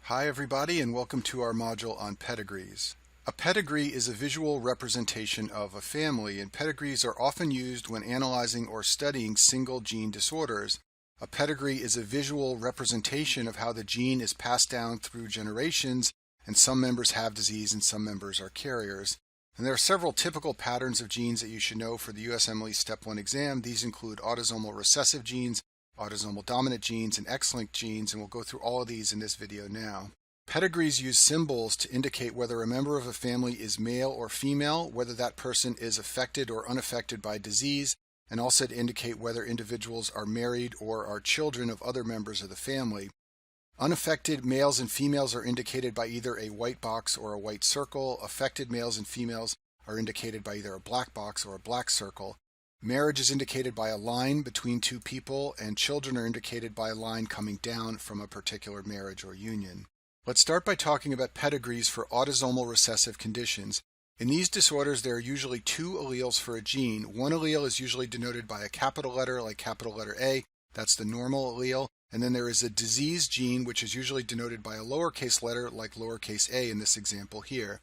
Hi everybody, and welcome to our module on pedigrees. A pedigree is a visual representation of a family, and pedigrees are often used when analyzing or studying single gene disorders. A pedigree is a visual representation of how the gene is passed down through generations, and some members have disease and some members are carriers. And there are several typical patterns of genes that you should know for the USMLE Step 1 exam. These include autosomal recessive genes, autosomal dominant genes, and X-linked genes, and we'll go through all of these in this video now. Pedigrees use symbols to indicate whether a member of a family is male or female, whether that person is affected or unaffected by disease, and also to indicate whether individuals are married or are children of other members of the family. Unaffected males and females are indicated by either a white box or a white circle. Affected males and females are indicated by either a black box or a black circle. Marriage is indicated by a line between two people, and children are indicated by a line coming down from a particular marriage or union. Let's start by talking about pedigrees for autosomal recessive conditions. In these disorders, there are usually two alleles for a gene. One allele is usually denoted by a capital letter, like capital letter A. That's the normal allele. And then there is a disease gene, which is usually denoted by a lowercase letter, like lowercase a in this example here.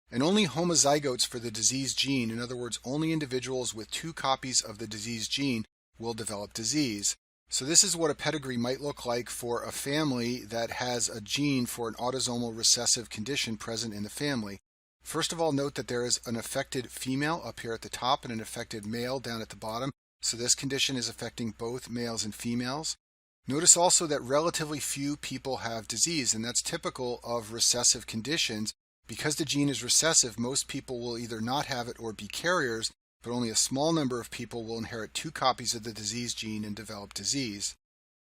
And only homozygotes for the disease gene, in other words, only individuals with two copies of the disease gene, will develop disease. So this is what a pedigree might look like for a family that has a gene for an autosomal recessive condition present in the family. First of all, note that there is an affected female up here at the top and an affected male down at the bottom. So this condition is affecting both males and females. Notice also that relatively few people have disease, and that's typical of recessive conditions. Because the gene is recessive, most people will either not have it or be carriers, but only a small number of people will inherit two copies of the disease gene and develop disease.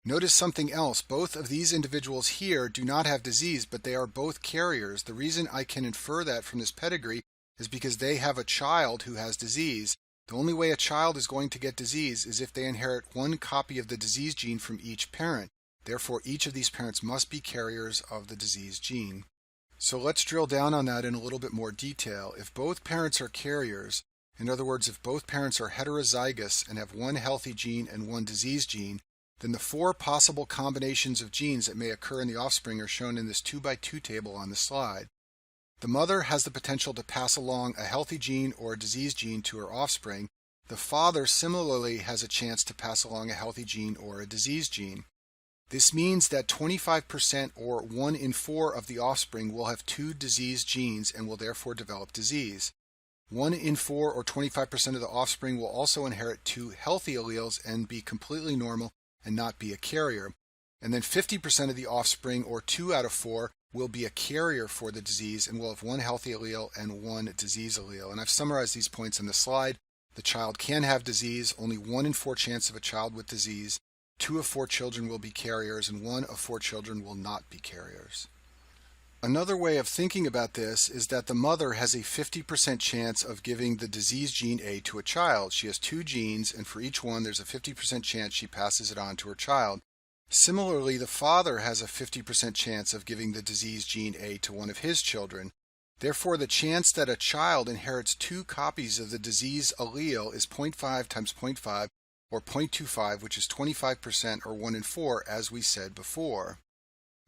Notice something else. Both of these individuals here do not have disease, but they are both carriers. The reason I can infer that from this pedigree is because they have a child who has disease. The only way a child is going to get disease is if they inherit one copy of the disease gene from each parent. Therefore, each of these parents must be carriers of the disease gene. So let's drill down on that in a little bit more detail. If both parents are carriers, in other words, if both parents are heterozygous and have one healthy gene and one disease gene, then the four possible combinations of genes that may occur in the offspring are shown in this 2x2 table on the slide. The mother has the potential to pass along a healthy gene or a disease gene to her offspring. The father similarly has a chance to pass along a healthy gene or a disease gene. This means that 25% or 1 in 4 of the offspring will have two disease genes and will therefore develop disease. 1 in 4 or 25% of the offspring will also inherit two healthy alleles and be completely normal and not be a carrier. And then 50% of the offspring, or 2 out of 4, will be a carrier for the disease and will have one healthy allele and one disease allele. And I've summarized these points on the slide. The child can have disease, only 1 in 4 chance of a child with disease. 2 of 4 children will be carriers, and 1 of 4 children will not be carriers. Another way of thinking about this is that the mother has a 50% chance of giving the disease gene A to a child. She has two genes, and for each one there's a 50% chance she passes it on to her child. Similarly, the father has a 50% chance of giving the disease gene A to one of his children. Therefore, the chance that a child inherits two copies of the disease allele is 0.5 times 0.5, or 0.25, which is 25%, or 1 in 4, as we said before.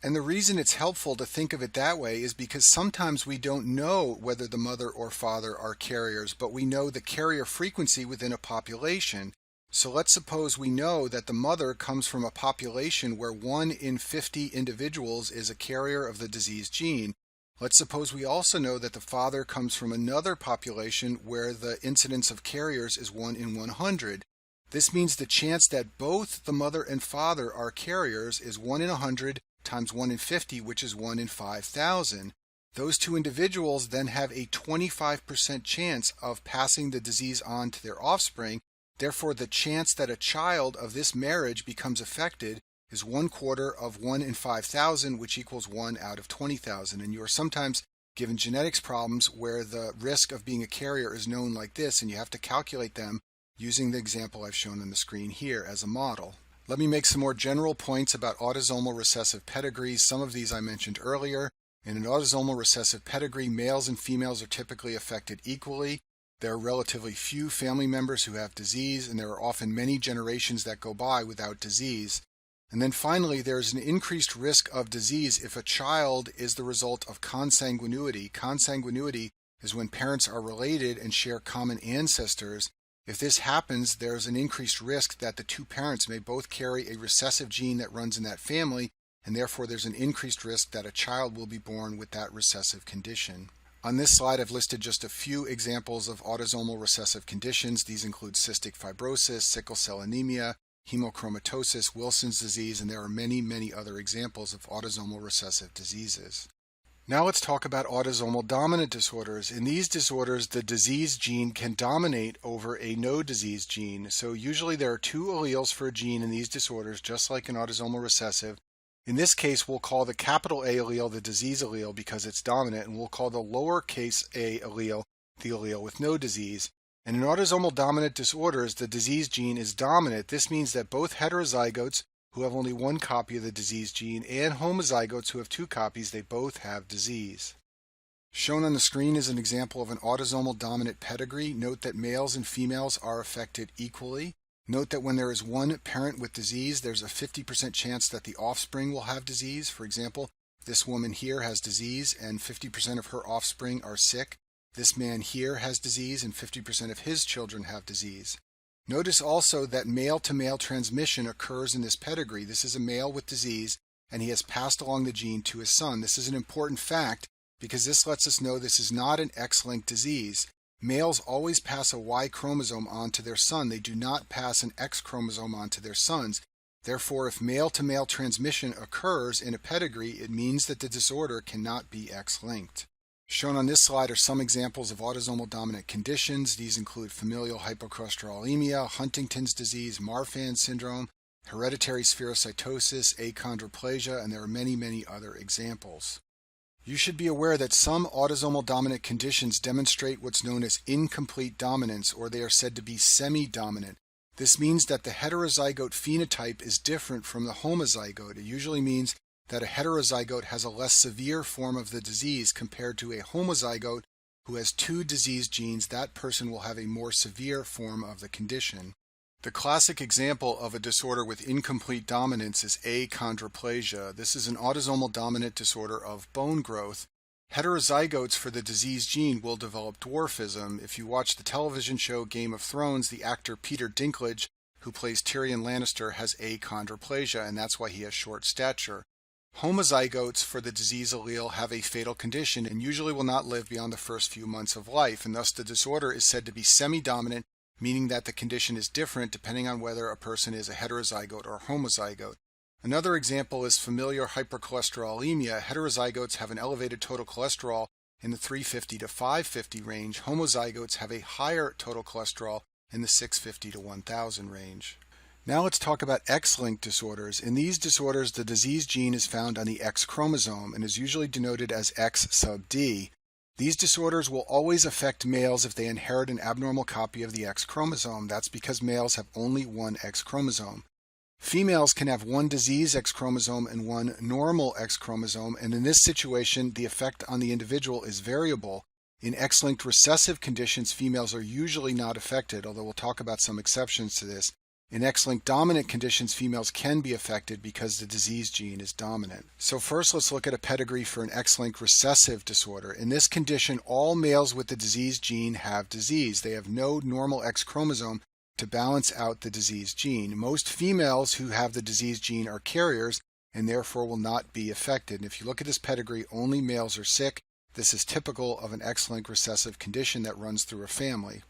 And the reason it's helpful to think of it that way is because sometimes we don't know whether the mother or father are carriers, but we know the carrier frequency within a population. So let's suppose we know that the mother comes from a population where 1 in 50 individuals is a carrier of the disease gene. Let's suppose we also know that the father comes from another population where the incidence of carriers is 1 in 100. This means the chance that both the mother and father are carriers is 1 in 100 times 1 in 50, which is 1 in 5,000. Those two individuals then have a 25% chance of passing the disease on to their offspring. Therefore, the chance that a child of this marriage becomes affected is 1/4 of 1 in 5,000, which equals 1 out of 20,000. And you are sometimes given genetics problems where the risk of being a carrier is known like this, and you have to calculate them using the example I've shown on the screen here as a model. Let me make some more general points about autosomal recessive pedigrees. Some of these I mentioned earlier. In an autosomal recessive pedigree, males and females are typically affected equally. There are relatively few family members who have disease, and there are often many generations that go by without disease. And then finally, there's an increased risk of disease if a child is the result of consanguinity. Consanguinity is when parents are related and share common ancestors. If this happens, there's an increased risk that the two parents may both carry a recessive gene that runs in that family, and therefore there's an increased risk that a child will be born with that recessive condition. On this slide, I've listed just a few examples of autosomal recessive conditions. These include cystic fibrosis, sickle cell anemia, hemochromatosis, Wilson's disease, and there are many, many other examples of autosomal recessive diseases. Now let's talk about autosomal dominant disorders. In these disorders, the disease gene can dominate over a no disease gene. So usually there are two alleles for a gene in these disorders, just like in autosomal recessive. In this case, we'll call the capital A allele the disease allele because it's dominant, and we'll call the lowercase a allele the allele with no disease. And in autosomal dominant disorders, the disease gene is dominant. This means that both heterozygotes who have only one copy of the disease gene and homozygotes who have two copies, they both have disease. Shown on the screen is an example of an autosomal dominant pedigree. Note that males and females are affected equally. Note that when there is one parent with disease, there's a 50% chance that the offspring will have disease. For example, this woman here has disease and 50% of her offspring are sick. This man here has disease and 50% of his children have disease. Notice also that male-to-male transmission occurs in this pedigree. This is a male with disease, and he has passed along the gene to his son. This is an important fact because this lets us know this is not an X-linked disease. Males always pass a Y chromosome on to their son. They do not pass an X chromosome on to their sons. Therefore, if male-to-male transmission occurs in a pedigree, it means that the disorder cannot be X-linked. Shown on this slide are some examples of autosomal dominant conditions. These include familial hypercholesterolemia, Huntington's disease, Marfan syndrome, hereditary spherocytosis, achondroplasia, and there are many, many other examples. You should be aware that some autosomal dominant conditions demonstrate what's known as incomplete dominance, or they are said to be semi-dominant. This means that the heterozygote phenotype is different from the homozygote. It usually means that a heterozygote has a less severe form of the disease compared to a homozygote who has two disease genes. That person will have a more severe form of the condition. The classic example of a disorder with incomplete dominance is achondroplasia. This is an autosomal dominant disorder of bone growth. Heterozygotes for the disease gene will develop dwarfism. If you watch the television show Game of Thrones, the actor Peter Dinklage, who plays Tyrion Lannister, has achondroplasia, and that's why he has short stature. Homozygotes for the disease allele have a fatal condition and usually will not live beyond the first few months of life, and thus the disorder is said to be semi-dominant, meaning that the condition is different depending on whether a person is a heterozygote or homozygote. Another example is familial hypercholesterolemia. Heterozygotes have an elevated total cholesterol in the 350 to 550 range. Homozygotes have a higher total cholesterol in the 650 to 1000 range. Now let's talk about X-linked disorders. In these disorders, the disease gene is found on the X chromosome and is usually denoted as X sub D. These disorders will always affect males if they inherit an abnormal copy of the X chromosome. That's because males have only one X chromosome. Females can have one disease X chromosome and one normal X chromosome, and in this situation, the effect on the individual is variable. In X-linked recessive conditions, females are usually not affected, although we'll talk about some exceptions to this. In X-linked dominant conditions, females can be affected because the disease gene is dominant. So first, let's look at a pedigree for an X-linked recessive disorder. In this condition, all males with the disease gene have disease. They have no normal X chromosome to balance out the disease gene. Most females who have the disease gene are carriers and therefore will not be affected. And if you look at this pedigree, only males are sick. This is typical of an X-linked recessive condition that runs through a family.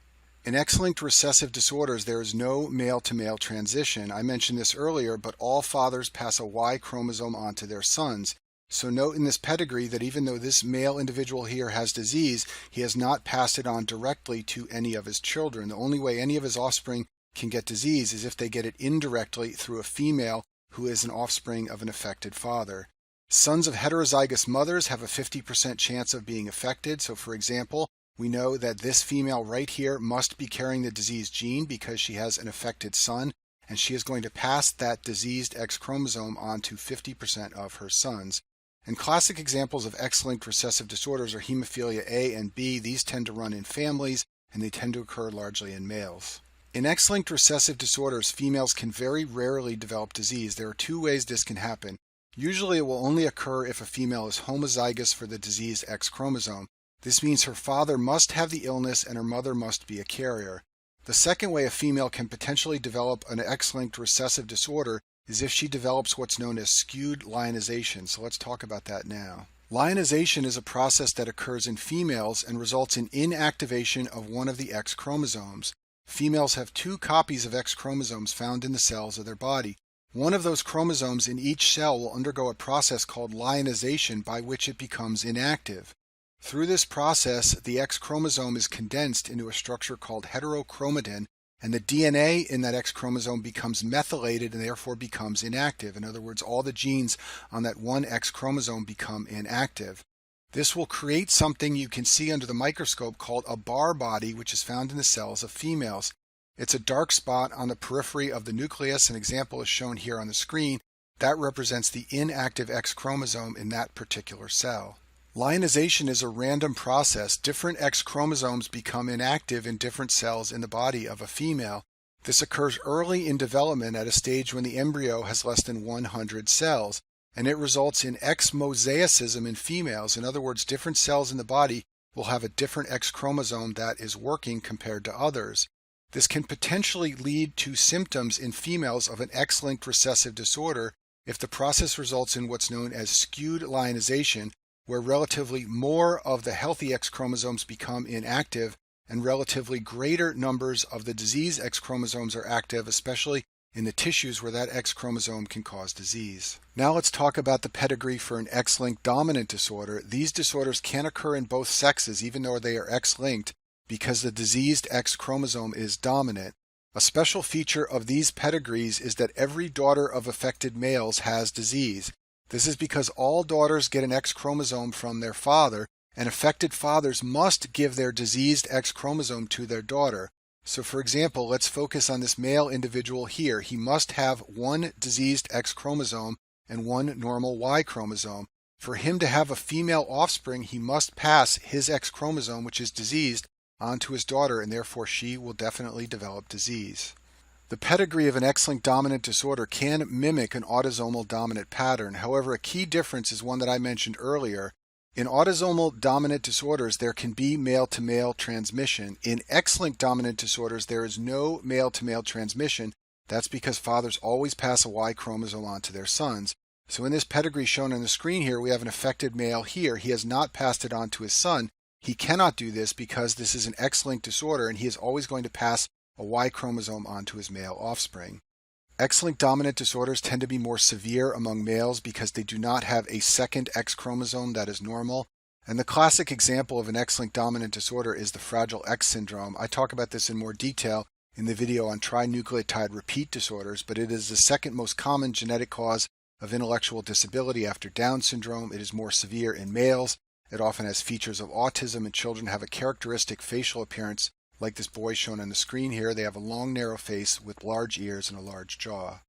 In X-linked recessive disorders, there is no male-to-male transition. I mentioned this earlier, but all fathers pass a Y chromosome on to their sons. So note in this pedigree that even though this male individual here has disease, he has not passed it on directly to any of his children. The only way any of his offspring can get disease is if they get it indirectly through a female who is an offspring of an affected father. Sons of heterozygous mothers have a 50% chance of being affected. So for example, we know that this female right here must be carrying the disease gene because she has an affected son, and she is going to pass that diseased X chromosome on to 50% of her sons. And classic examples of X-linked recessive disorders are hemophilia A and B. These tend to run in families, and they tend to occur largely in males. In X-linked recessive disorders, females can very rarely develop disease. There are two ways this can happen. Usually it will only occur if a female is homozygous for the diseased X chromosome. This means her father must have the illness and her mother must be a carrier. The second way a female can potentially develop an X-linked recessive disorder is if she develops what's known as skewed lionization. So let's talk about that now. Lionization is a process that occurs in females and results in inactivation of one of the X chromosomes. Females have two copies of X chromosomes found in the cells of their body. One of those chromosomes in each cell will undergo a process called lionization by which it becomes inactive. Through this process, the X chromosome is condensed into a structure called heterochromatin, and the DNA in that X chromosome becomes methylated and therefore becomes inactive. In other words, all the genes on that one X chromosome become inactive. This will create something you can see under the microscope called a bar body, which is found in the cells of females. It's a dark spot on the periphery of the nucleus. An example is shown here on the screen. That represents the inactive X chromosome in that particular cell. Lionization is a random process. Different X chromosomes become inactive in different cells in the body of a female. This occurs early in development at a stage when the embryo has less than 100 cells, and it results in X mosaicism in females. In other words, different cells in the body will have a different X chromosome that is working compared to others. This can potentially lead to symptoms in females of an X-linked recessive disorder if the process results in what's known as skewed lionization, where relatively more of the healthy X chromosomes become inactive and relatively greater numbers of the diseased X chromosomes are active, especially in the tissues where that X chromosome can cause disease. Now let's talk about the pedigree for an X-linked dominant disorder. These disorders can occur in both sexes even though they are X-linked because the diseased X chromosome is dominant. A special feature of these pedigrees is that every daughter of affected males has disease. This is because all daughters get an X chromosome from their father, and affected fathers must give their diseased X chromosome to their daughter. So for example, let's focus on this male individual here. He must have one diseased X chromosome and one normal Y chromosome. For him to have a female offspring, he must pass his X chromosome, which is diseased, on to his daughter, and therefore she will definitely develop disease. The pedigree of an X-linked dominant disorder can mimic an autosomal dominant pattern. However, a key difference is one that I mentioned earlier. In autosomal dominant disorders, there can be male-to-male transmission. In X-linked dominant disorders, there is no male-to-male transmission. That's because fathers always pass a Y chromosome on to their sons. So in this pedigree shown on the screen here, we have an affected male here. He has not passed it on to his son. He cannot do this because this is an X-linked disorder, and he is always going to pass a Y chromosome onto his male offspring. X-linked dominant disorders tend to be more severe among males because they do not have a second X chromosome that is normal. And the classic example of an X-linked dominant disorder is the Fragile X syndrome. I talk about this in more detail in the video on trinucleotide repeat disorders, but it is the second most common genetic cause of intellectual disability after Down syndrome. It is more severe in males. It often has features of autism, and children have a characteristic facial appearance like this boy shown on the screen here. They have a long, narrow face with large ears and a large jaw.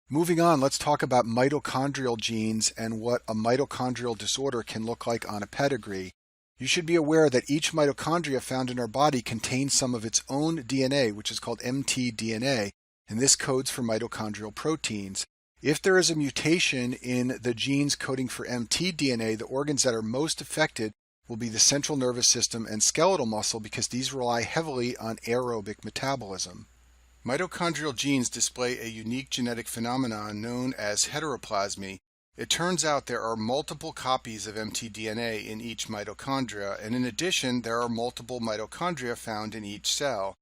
Moving on, let's talk about mitochondrial genes and what a mitochondrial disorder can look like on a pedigree. You should be aware that each mitochondria found in our body contains some of its own DNA, which is called mtDNA, and this codes for mitochondrial proteins. If there is a mutation in the genes coding for mtDNA, the organs that are most affected will be the central nervous system and skeletal muscle because these rely heavily on aerobic metabolism. Mitochondrial genes display a unique genetic phenomenon known as heteroplasmy. It turns out there are multiple copies of mtDNA in each mitochondria, and in addition, there are multiple mitochondria found in each cell.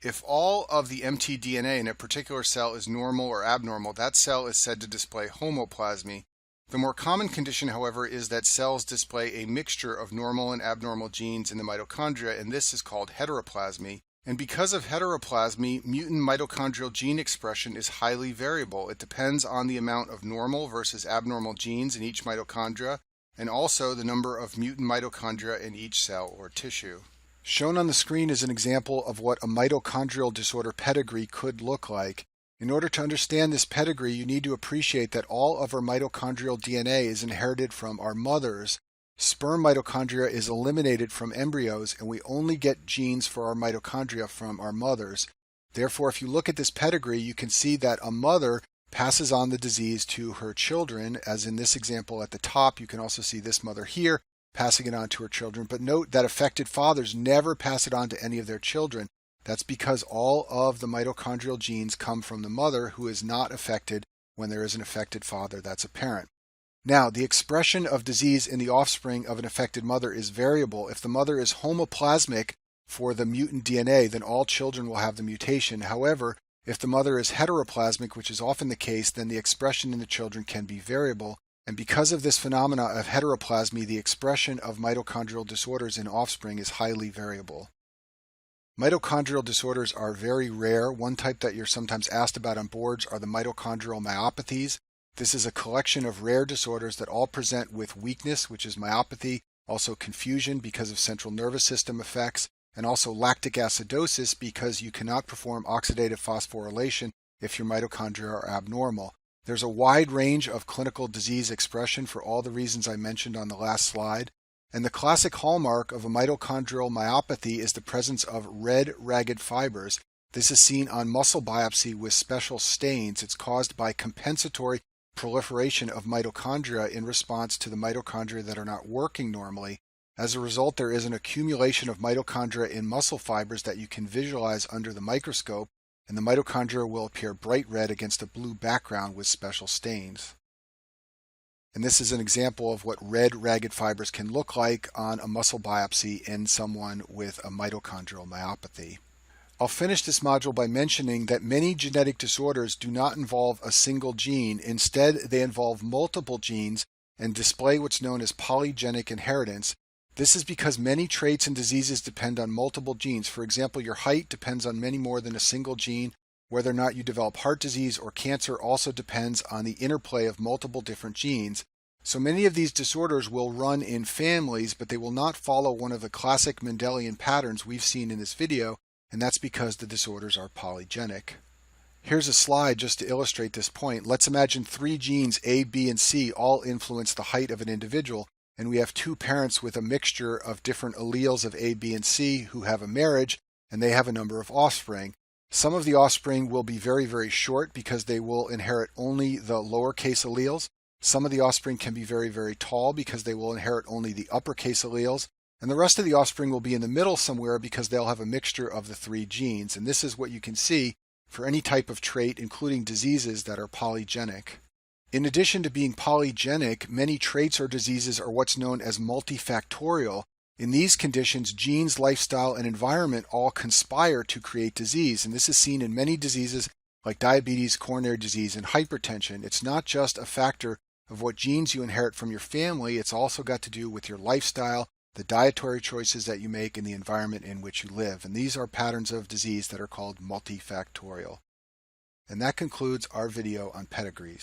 If all of the mtDNA in a particular cell is normal or abnormal, that cell is said to display homoplasmy. The more common condition, however, is that cells display a mixture of normal and abnormal genes in the mitochondria, and this is called heteroplasmy. And because of heteroplasmy, mutant mitochondrial gene expression is highly variable. It depends on the amount of normal versus abnormal genes in each mitochondria, and also the number of mutant mitochondria in each cell or tissue. Shown on the screen is an example of what a mitochondrial disorder pedigree could look like. In order to understand this pedigree, you need to appreciate that all of our mitochondrial DNA is inherited from our mothers. Sperm mitochondria is eliminated from embryos, and we only get genes for our mitochondria from our mothers. Therefore, if you look at this pedigree, you can see that a mother passes on the disease to her children, as in this example at the top. You can also see this mother here passing it on to her children. But note that affected fathers never pass it on to any of their children. That's because all of the mitochondrial genes come from the mother, who is not affected when there is an affected father that's a parent. Now, the expression of disease in the offspring of an affected mother is variable. If the mother is homoplasmic for the mutant DNA, then all children will have the mutation. However, if the mother is heteroplasmic, which is often the case, then the expression in the children can be variable. And because of this phenomena of heteroplasmy, the expression of mitochondrial disorders in offspring is highly variable. Mitochondrial disorders are very rare. One type that you're sometimes asked about on boards are the mitochondrial myopathies. This is a collection of rare disorders that all present with weakness, which is myopathy, also confusion because of central nervous system effects, and also lactic acidosis because you cannot perform oxidative phosphorylation if your mitochondria are abnormal. There's a wide range of clinical disease expression for all the reasons I mentioned on the last slide. And the classic hallmark of a mitochondrial myopathy is the presence of red ragged fibers. This is seen on muscle biopsy with special stains. It's caused by compensatory proliferation of mitochondria in response to the mitochondria that are not working normally. As a result, there is an accumulation of mitochondria in muscle fibers that you can visualize under the microscope, and the mitochondria will appear bright red against a blue background with special stains. And this is an example of what red ragged fibers can look like on a muscle biopsy in someone with a mitochondrial myopathy. I'll finish this module by mentioning that many genetic disorders do not involve a single gene. Instead, they involve multiple genes and display what's known as polygenic inheritance. This is because many traits and diseases depend on multiple genes. For example, your height depends on many more than a single gene. Whether or not you develop heart disease or cancer also depends on the interplay of multiple different genes. So many of these disorders will run in families, but they will not follow one of the classic Mendelian patterns we've seen in this video, and that's because the disorders are polygenic. Here's a slide just to illustrate this point. Let's imagine 3 genes A, B, and C all influence the height of an individual, and we have 2 parents with a mixture of different alleles of A, B, and C who have a marriage, and they have a number of offspring. Some of the offspring will be very, very short because they will inherit only the lowercase alleles. Some of the offspring can be very, very tall because they will inherit only the uppercase alleles. And the rest of the offspring will be in the middle somewhere because they'll have a mixture of the 3 genes. And this is what you can see for any type of trait, including diseases that are polygenic. In addition to being polygenic, many traits or diseases are what's known as multifactorial. In these conditions, genes, lifestyle, and environment all conspire to create disease. And this is seen in many diseases like diabetes, coronary disease, and hypertension. It's not just a factor of what genes you inherit from your family. It's also got to do with your lifestyle, the dietary choices that you make, and the environment in which you live. And these are patterns of disease that are called multifactorial. And that concludes our video on pedigrees.